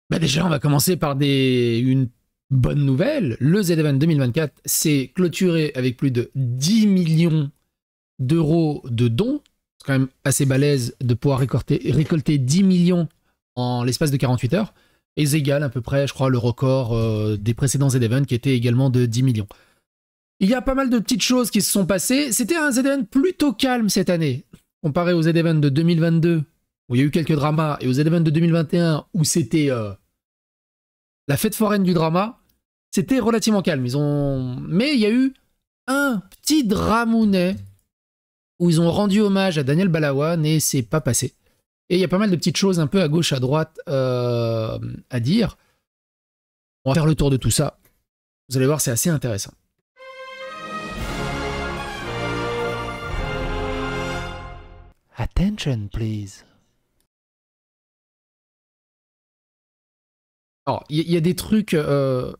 Bah déjà, on va commencer par une bonne nouvelle. Le Z-Event 2024 s'est clôturé avec plus de 10 millions d'euros de dons. C'est quand même assez balèze de pouvoir récolter 10 millions en l'espace de 48 heures. Et c'est égal à peu près, je crois, le record des précédents Z-Event qui était également de 10 millions. Il y a pas mal de petites choses qui se sont passées. C'était un Z-Event plutôt calme cette année, comparé aux Z-Event de 2022, où il y a eu quelques dramas, et aux Z-Event de 2021, où c'était la fête foraine du drama. C'était relativement calme. Mais il y a eu un petit dramounet où ils ont rendu hommage à Daniel Balavoine et c'est pas passé. Et il y a pas mal de petites choses un peu à gauche, à droite à dire. On va faire le tour de tout ça. Vous allez voir, c'est assez intéressant. Attention, please. Alors, il y a des trucs... Je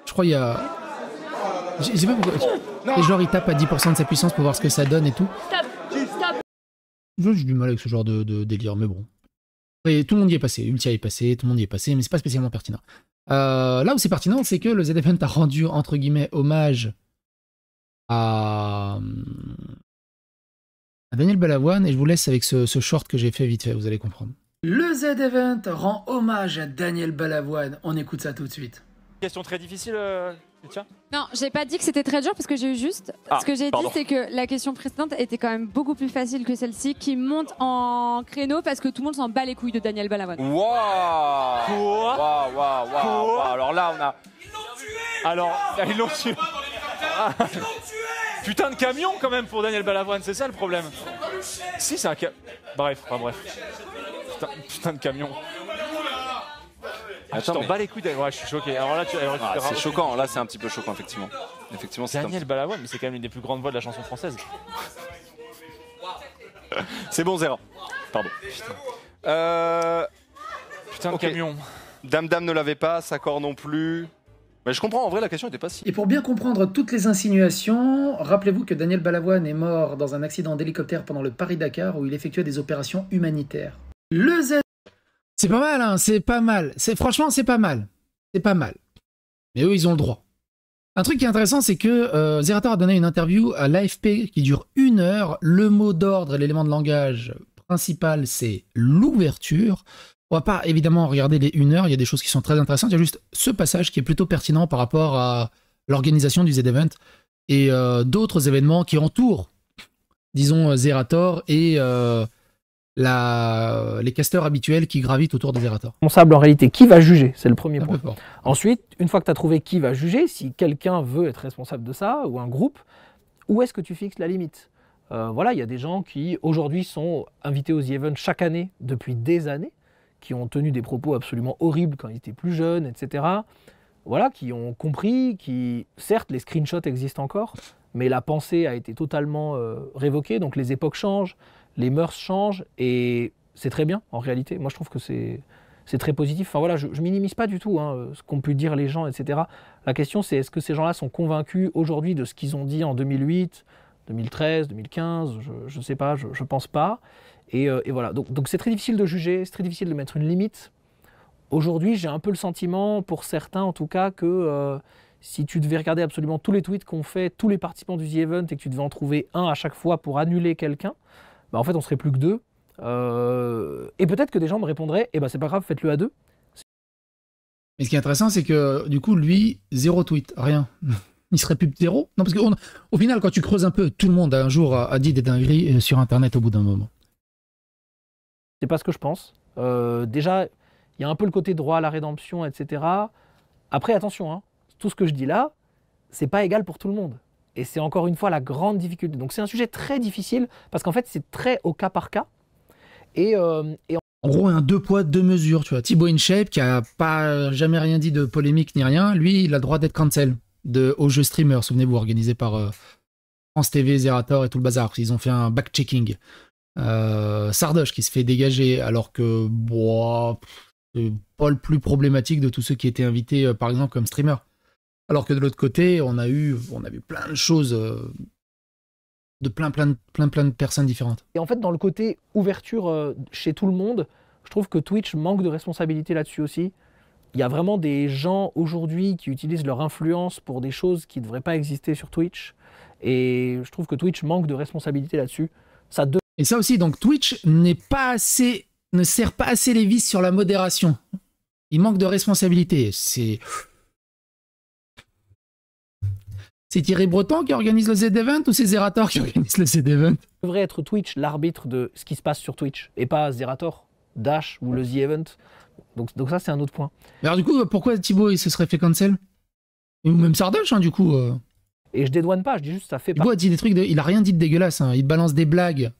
crois il y a... Je sais pas pourquoi... Et genre, il tape à 10% de sa puissance pour voir ce que ça donne et tout. Stop. J'ai du mal avec ce genre de délire, mais bon. Et tout le monde y est passé. Ultia est passé, tout le monde y est passé, mais c'est pas spécialement pertinent. Là où c'est pertinent, c'est que le Z-Event a rendu, entre guillemets, hommage à Daniel Balavoine, et je vous laisse avec ce short que j'ai fait vite fait, vous allez comprendre. Le Z-Event rend hommage à Daniel Balavoine. On écoute ça tout de suite. Question très difficile, Ultia ? Non, j'ai pas dit que c'était très dur parce que j'ai eu juste. Ce que j'ai dit, c'est que la question précédente était quand même beaucoup plus facile que celle-ci, qui monte en créneau parce que tout le monde s'en bat les couilles de Daniel Balavoine. Waouh. Alors là, on a. Alors, ils l'ont tué. Putain de camion quand même pour Daniel Balavoine, c'est ça le problème. Si, c'est un bref. Putain de camion. Attends, t'en bats les couilles. Ouais, je suis choqué. Alors là, c'est choquant. Là, c'est un petit peu choquant, effectivement. C'est Daniel Balavoine, mais c'est quand même l'une des plus grandes voix de la chanson française. C'est bon, Zera. Pardon. Putain de camion. Dame ne l'avait pas, Sakor non plus. Mais je comprends, en vrai, la question n'était pas si... Et pour bien comprendre toutes les insinuations, rappelez-vous que Daniel Balavoine est mort dans un accident d'hélicoptère pendant le Paris-Dakar où il effectuait des opérations humanitaires. Le Z... C'est pas mal, hein, c'est pas mal. Franchement, c'est pas mal. C'est pas mal. Mais eux, ils ont le droit. Un truc qui est intéressant, c'est que Zerator a donné une interview à l'AFP qui dure 1 heure. Le mot d'ordre et l'élément de langage principal, c'est l'ouverture. On va pas évidemment regarder les 1 heure, il y a des choses qui sont très intéressantes. Il y a juste ce passage qui est plutôt pertinent par rapport à l'organisation du Z-Event et d'autres événements qui entourent, disons, Zerator et les casteurs habituels qui gravitent autour de Zerator. Responsable en réalité, qui va juger? C'est le premier point. Ensuite, une fois que tu as trouvé qui va juger, si quelqu'un veut être responsable de ça, ou un groupe, où est-ce que tu fixes la limite? Voilà, il y a des gens qui aujourd'hui sont invités aux The Event chaque année depuis des années, qui ont tenu des propos absolument horribles quand ils étaient plus jeunes, etc. Voilà, qui ont compris, certes, les screenshots existent encore, mais la pensée a été totalement révoquée, donc les époques changent, les mœurs changent, et c'est très bien, en réalité. Moi, je trouve que c'est très positif. Enfin voilà, je minimise pas du tout ce qu'ont pu dire les gens, etc. La question, c'est est-ce que ces gens-là sont convaincus aujourd'hui de ce qu'ils ont dit en 2008, 2013, 2015, je ne sais pas, je pense pas. Et voilà, donc c'est très difficile de juger, c'est très difficile de mettre une limite. Aujourd'hui, j'ai un peu le sentiment, pour certains en tout cas, que si tu devais regarder absolument tous les tweets qu'ont fait tous les participants du The Event et que tu devais en trouver un à chaque fois pour annuler quelqu'un, bah en fait on serait plus que 2. Et peut-être que des gens me répondraient, eh ben c'est pas grave, faites-le à 2. Mais ce qui est intéressant, c'est que du coup, lui, 0 tweet, rien. Il serait plus 0. Non, parce qu'au final, quand tu creuses un peu, tout le monde un jour a dit des dingueries sur Internet au bout d'un moment. C'est pas ce que je pense. Déjà, il y a un peu le côté droit à la rédemption, etc. Après, attention, tout ce que je dis là, c'est pas égal pour tout le monde. Et c'est encore une fois la grande difficulté. Donc c'est un sujet très difficile, parce qu'en fait, c'est très au cas par cas. En gros, un 2 poids, 2 mesures, tu vois. Thibaut InShape, qui a pas jamais rien dit de polémique ni rien, lui, il a le droit d'être cancel au jeu streamer, souvenez-vous, organisé par France TV, Zerator et tout le bazar. Ils ont fait un back-checking. Sardoche qui se fait dégager, alors que c'est pas le plus problématique de tous ceux qui étaient invités, par exemple, comme streamer. Alors que de l'autre côté, on a vu plein de choses de plein de personnes différentes. Et en fait, dans le côté ouverture chez tout le monde, je trouve que Twitch manque de responsabilité là-dessus aussi. Il y a vraiment des gens aujourd'hui qui utilisent leur influence pour des choses qui ne devraient pas exister sur Twitch. Et je trouve que Twitch manque de responsabilité là-dessus. Et ça aussi, donc Twitch ne sert pas assez les vis sur la modération. Il manque de responsabilité. C'est Thierry Breton qui organise le Z-Event ou c'est Zerator qui organise le Z-Event? Devrait être Twitch l'arbitre de ce qui se passe sur Twitch et pas Zerator, Dash ou le Z-Event. Donc ça, c'est un autre point. Mais alors du coup, pourquoi Thibaut il se serait fait cancel? Ou même Sardoche, hein, du coup. Et je dédouane pas, je dis juste ça fait Thibaut a dit des trucs il a rien dit de dégueulasse. Hein. Il balance des blagues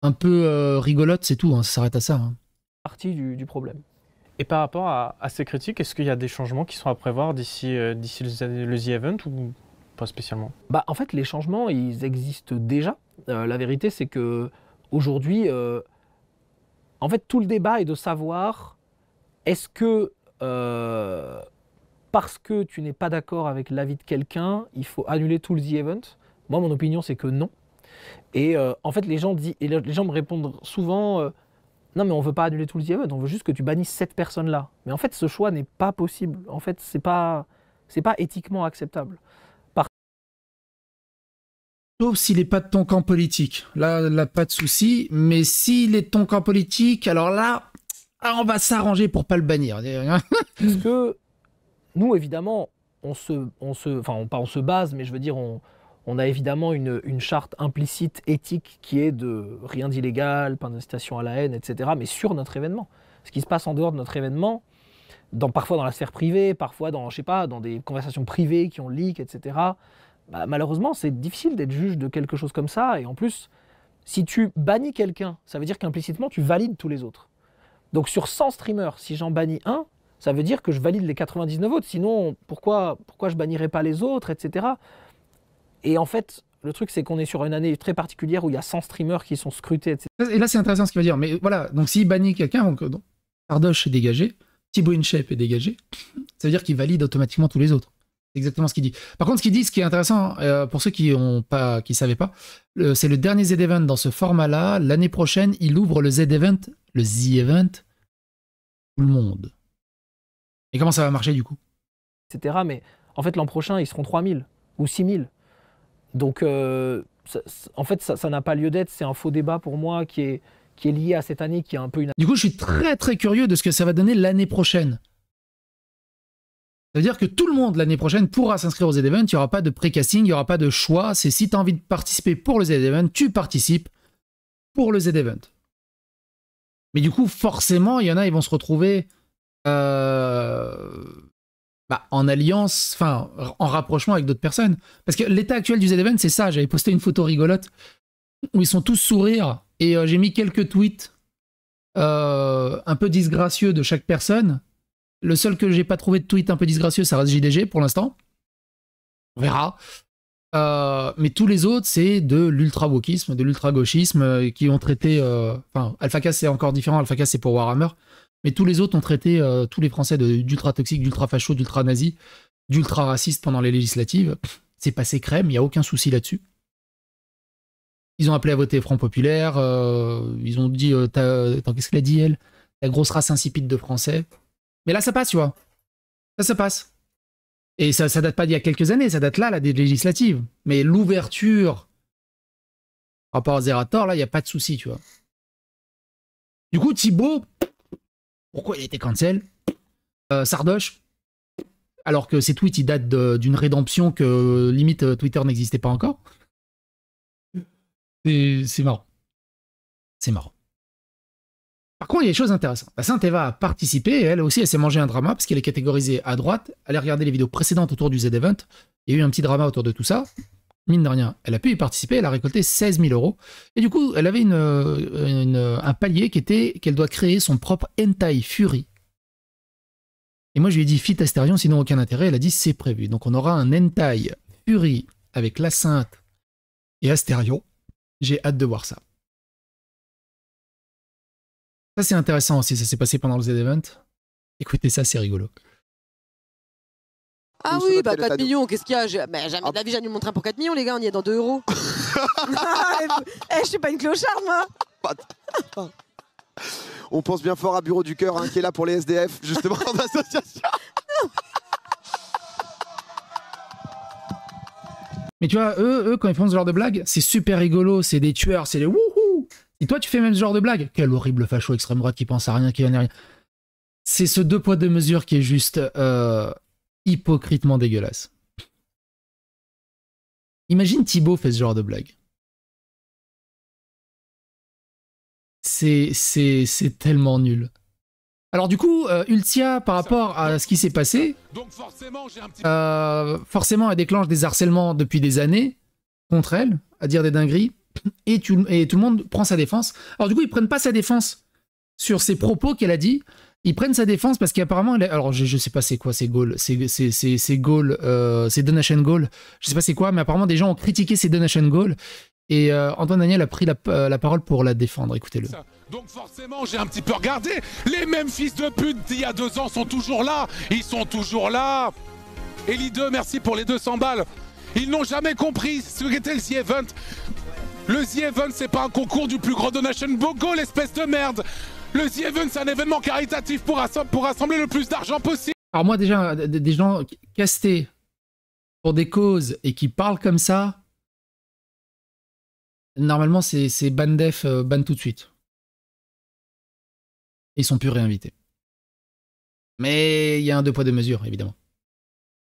un peu rigolotes, c'est tout. Hein. Ça s'arrête à ça. Hein. Partie du problème. Et par rapport à ces critiques, est-ce qu'il y a des changements qui sont à prévoir d'ici le The Event ou pas spécialement? Bah, en fait, les changements, ils existent déjà. La vérité, c'est que aujourd'hui, en fait, tout le débat est de savoir est-ce que parce que tu n'es pas d'accord avec l'avis de quelqu'un, il faut annuler tout le The Event? Moi, mon opinion, c'est que non. Et en fait, les gens me répondent souvent non, mais on veut pas annuler tout le The Event, on veut juste que tu bannisses cette personne-là. Mais en fait, ce choix n'est pas possible. En fait, c'est pas éthiquement acceptable. Sauf s'il n'est pas de ton camp politique. Là, pas de souci. Mais s'il est de ton camp politique, alors là, on va s'arranger pour pas le bannir. Parce que nous, évidemment, on se base, mais je veux dire, on a évidemment une charte implicite éthique qui est de rien d'illégal, pas d'incitation à la haine, etc. Mais sur notre événement. Ce qui se passe en dehors de notre événement, parfois dans la sphère privée, parfois dans des conversations privées qui ont leak, etc. Bah, malheureusement, c'est difficile d'être juge de quelque chose comme ça. Et en plus, si tu bannis quelqu'un, ça veut dire qu'implicitement, tu valides tous les autres. Donc sur 100 streamers, si j'en bannis un, ça veut dire que je valide les 99 autres. Sinon, pourquoi je bannirais pas les autres, etc. Et en fait, le truc, c'est qu'on est sur une année très particulière où il y a 100 streamers qui sont scrutés, etc. Et là, c'est intéressant ce qu'il va dire. Mais voilà, donc s'il bannit quelqu'un, donc Sardoche est dégagé, Thibaut InShape est dégagé, ça veut dire qu'il valide automatiquement tous les autres. C'est exactement ce qu'il dit. Par contre, ce qui est intéressant, pour ceux qui ne savaient pas, c'est le dernier Z-Event dans ce format-là. L'année prochaine, il ouvre le Z-Event, le Z-Event, tout le monde. Et comment ça va marcher du coup? Etc. Mais en fait, l'an prochain, ils seront 3000 ou 6000. Donc, en fait, ça n'a pas lieu d'être. C'est un faux débat pour moi qui est lié à cette année, qui est un peu une... Du coup, je suis très très curieux de ce que ça va donner l'année prochaine. Ça veut dire que tout le monde l'année prochaine pourra s'inscrire au Z-Event. Il n'y aura pas de pré-casting, il n'y aura pas de choix. C'est si tu as envie de participer pour le Z-Event, tu participes pour le Z-Event. Mais du coup, forcément, il y en a, ils vont se retrouver en alliance, enfin, en rapprochement avec d'autres personnes. Parce que l'état actuel du Z-Event, c'est ça. J'avais posté une photo rigolote où ils sont tous sourires et j'ai mis quelques tweets un peu disgracieux de chaque personne. Le seul que j'ai pas trouvé de tweet un peu disgracieux, ça reste JDG pour l'instant. On verra. Mais tous les autres, c'est de l'ultra-wokisme, de l'ultra-gauchisme qui ont traité... Enfin, AlphaCast, c'est encore différent. AlphaCast, c'est pour Warhammer. Mais tous les autres ont traité tous les Français d'ultra-toxiques, d'ultra-facho, d'ultra-nazis, d'ultra-racistes pendant les législatives. C'est passé crème, il n'y a aucun souci là-dessus. Ils ont appelé à voter Front Populaire. Ils ont dit... Attends, qu'est-ce qu'elle a dit, elle? La grosse race insipide de Français. Mais là, ça passe, tu vois. Ça passe. Et ça date pas d'il y a quelques années, ça date là des législatives. Mais l'ouverture par rapport à Zerator, là, il n'y a pas de souci, tu vois. Du coup, Thibaut, pourquoi il a été cancel? Sardoche, alors que ses tweets, ils datent d'une rédemption que, limite, Twitter n'existait pas encore. C'est marrant. C'est marrant. Par contre, il y a des choses intéressantes. La Saint-Eva a participé, et elle aussi, elle s'est mangée un drama, parce qu'elle est catégorisée à droite. Allez regarder les vidéos précédentes autour du Z-Event. Il y a eu un petit drama autour de tout ça. Mine de rien, elle a pu y participer, elle a récolté 16 000 €. Et du coup, elle avait un palier qui était qu'elle doit créer son propre Hentai Fury. Et moi, je lui ai dit, fit Astérion, sinon aucun intérêt. Elle a dit, c'est prévu. Donc, on aura un Hentai Fury avec la Sainte et Astérion. J'ai hâte de voir ça. Ça, c'est intéressant aussi, ça s'est passé pendant le Z-Event. Écoutez ça, c'est rigolo. Ah oui, bah 4 millions, qu'est-ce qu'il y a? Jamais de la vie, j'annule mon train pour 4 millions, les gars, on y est dans 2 €. Je suis pas une clocharde, moi. On pense bien fort à Bureau du Cœur, hein, qui est là pour les SDF, justement, en association. Mais tu vois, eux, quand ils font ce genre de blague, c'est super rigolo, c'est des tueurs, c'est des wouhou. Et toi, tu fais même ce genre de blague. Quel horrible facho extrême droite qui pense à rien, qui en est rien. C'est ce 2 poids 2 mesures qui est juste hypocritement dégueulasse. Imagine Thibaut fait ce genre de blague. C'est tellement nul. Alors du coup, Ultia, par rapport à ce qui s'est passé, forcément, elle déclenche des harcèlements depuis des années contre elle, à dire des dingueries, et tout le monde prend sa défense. Alors du coup, ils prennent pas sa défense sur ses propos qu'elle a dit, ils prennent sa défense parce qu'apparemment, alors je sais pas c'est quoi, c'est Gaulle, c'est Gaulle, c'est Donation Gaulle, je sais pas c'est quoi, mais apparemment des gens ont critiqué ces Donation Gaulle, et Antoine Daniel a pris la parole pour la défendre, écoutez-le. Donc forcément, j'ai un petit peu regardé. Les mêmes fils de pute d'il y a 2 ans sont toujours là. Ils sont toujours là. Ellie 2, merci pour les 200 balles. Ils n'ont jamais compris ce qu'était le The Event. Le The Event, c'est pas un concours du plus gros donation bogo, l'espèce de merde. Le The Event, c'est un événement caritatif pour rassembler le plus d'argent possible. Alors moi, déjà, des gens castés pour des causes et qui parlent comme ça, normalement, c'est ban def, ban tout de suite. Ils sont plus réinvités. Mais il y a un 2 poids 2 mesures, évidemment.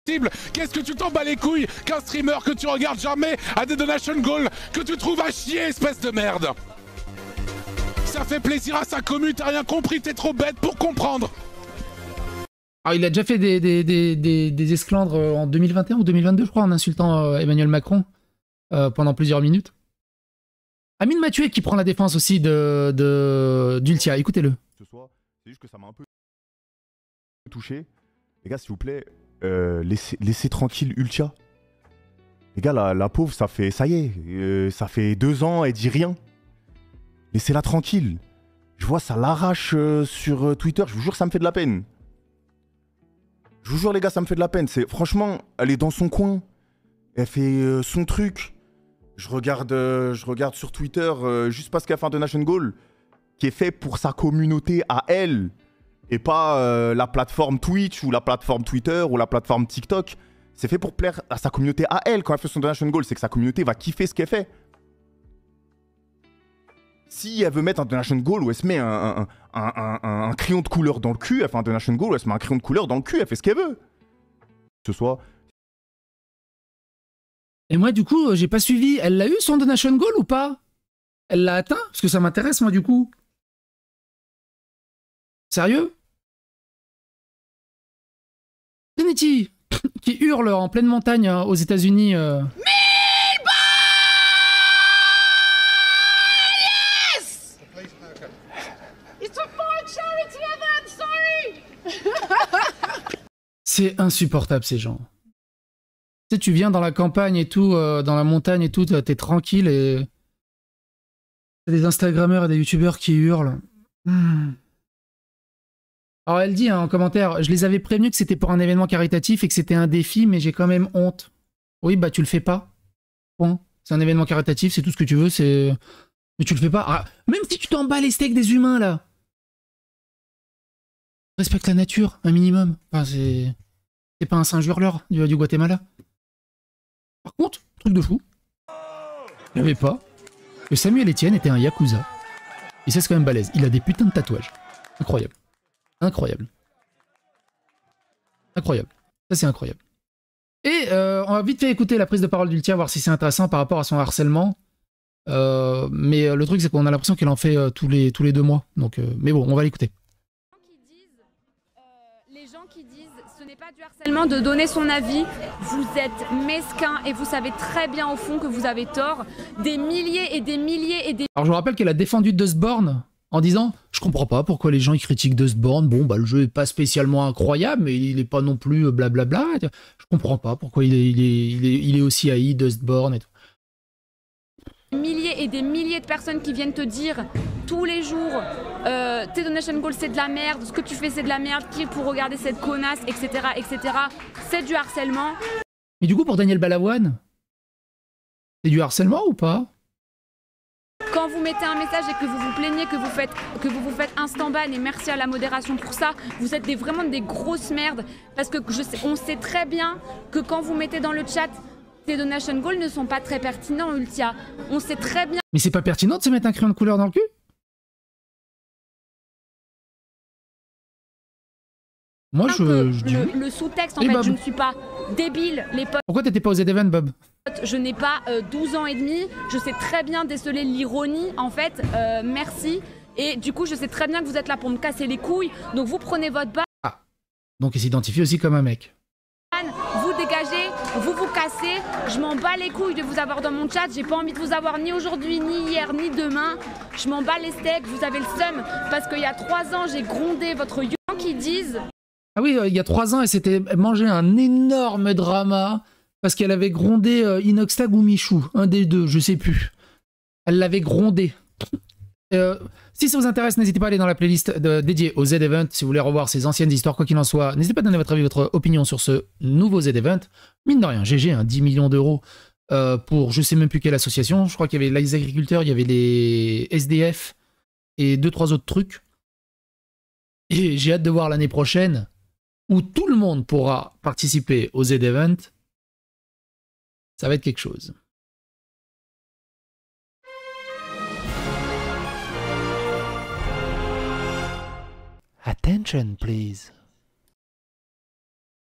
Qu'est-ce que tu t'en bats les couilles qu'un streamer que tu regardes jamais a des donation goals que tu trouves à chier, espèce de merde. Ça fait plaisir à sa commu, t'as rien compris, t'es trop bête pour comprendre. Alors il a déjà fait des esclandres en 2021 ou 2022, je crois, en insultant Emmanuel Macron pendant plusieurs minutes. Amine Mathieu qui prend la défense aussi d'Ultia, écoutez-le. C'est juste que ça m'a un peu touché. Les gars, s'il vous plaît, laissez tranquille Ultia. Les gars, la pauvre, ça y est, ça fait 2 ans, elle dit rien. Laissez-la tranquille. Je vois, ça l'arrache sur Twitter, je vous jure, ça me fait de la peine. Je vous jure, les gars, ça me fait de la peine. Franchement, elle est dans son coin. Elle fait son truc. Je regarde sur Twitter, juste parce qu'elle fait un donation goal, qui est fait pour sa communauté à elle, et pas la plateforme Twitch, ou la plateforme Twitter, ou la plateforme TikTok. C'est fait pour plaire à sa communauté à elle quand elle fait son donation goal. C'est que sa communauté va kiffer ce qu'elle fait. Si elle veut mettre un donation goal où elle se met un crayon de couleur dans le cul, elle fait un donation goal où elle se met un crayon de couleur dans le cul, elle fait ce qu'elle veut. Ce soit... Et moi, du coup, j'ai pas suivi. Elle l'a eu, son donation goal, ou pas? Elle l'a atteint? Parce que ça m'intéresse, moi, du coup. Sérieux? Trinity, qui hurle en pleine montagne aux États-Unis. Yes! It's a for charity event, sorry! C'est insupportable, ces gens. Tu sais, tu viens dans la campagne et tout, dans la montagne et tout, t'es tranquille et... T'as des Instagrammeurs et des Youtubeurs qui hurlent. Alors elle dit en commentaire, je les avais prévenus que c'était pour un événement caritatif et que c'était un défi, mais j'ai quand même honte. Oui, bah tu le fais pas. Point. C'est un événement caritatif, c'est tout ce que tu veux, c'est... Mais tu le fais pas. Ah, même si tu t'en bats les steaks des humains, là. Respecte la nature, un minimum. Enfin, c'est... C'est pas un singe hurleur du Guatemala. Par contre, truc de fou, je savais pas que Samuel Etienne était un Yakuza. Et ça, c'est quand même balèze. Il a des putains de tatouages. Incroyable. Incroyable. Incroyable. Ça, c'est incroyable. Et on va vite fait écouter la prise de parole d'Ultia, voir si c'est intéressant par rapport à son harcèlement. Mais le truc, c'est qu'on a l'impression qu'elle en fait tous les 2 mois. Donc, mais bon, on va l'écouter. Les gens qui disent ce n'est pas du harcèlement de donner son avis, vous êtes mesquins et vous savez très bien au fond que vous avez tort. Des milliers et des milliers et des... Alors je vous rappelle qu'elle a défendu Dustborn en disant « Je comprends pas pourquoi les gens ils critiquent Dustborn, bon bah le jeu est pas spécialement incroyable mais il est pas non plus blablabla, je comprends pas pourquoi il est aussi haï Dustborn et tout. » Milliers et des milliers de personnes qui viennent te dire tous les jours tes donation goals c'est de la merde, ce que tu fais c'est de la merde, qui est pour regarder cette connasse, etc. etc. C'est du harcèlement. Mais du coup pour Daniel Balavoine, c'est du harcèlement ou pas? Quand quand vous mettez un message et que vous vous plaignez, que vous vous faites instant ban, et merci à la modération pour ça, vous êtes vraiment des grosses merdes. Parce que on sait très bien que quand vous mettez dans le chat, tes donation goals ne sont pas très pertinents, Ultia. On sait très bien. Mais c'est pas pertinent de se mettre un crayon de couleur dans le cul? Moi, le sous-texte, en Et fait, Bob. je ne suis pas débile, les potes. Pourquoi t'étais pas aux Z-Event, Bob? Je n'ai pas 12 ans et demi. Je sais très bien déceler l'ironie, en fait. Merci. Et du coup, je sais très bien que vous êtes là pour me casser les couilles. Donc, vous prenez votre balle. Ah. Donc, il s'identifie aussi comme un mec. Vous dégagez, vous vous cassez. Je m'en bats les couilles de vous avoir dans mon chat. J'ai pas envie de vous avoir ni aujourd'hui, ni hier, ni demain. Je m'en bats les steaks. Vous avez le seum. Parce qu'il y a 3 ans, j'ai grondé votre yon qui disent. Ah oui, il y a 3 ans, elle s'était mangé un énorme drama parce qu'elle avait grondé Inoxtag ou Michou, un des deux, je sais plus. Elle l'avait grondé. Si ça vous intéresse, n'hésitez pas à aller dans la playlist dédiée au Z-Event si vous voulez revoir ces anciennes histoires, quoi qu'il en soit. N'hésitez pas à donner votre avis, votre opinion sur ce nouveau Z-Event. Mine de rien, GG, 10 millions d'euros pour je sais même plus quelle association. Je crois qu'il y avait les agriculteurs, il y avait les SDF et 2-3 autres trucs. Et j'ai hâte de voir l'année prochaine où tout le monde pourra participer au Z-Event. Ça va être quelque chose. Attention, please.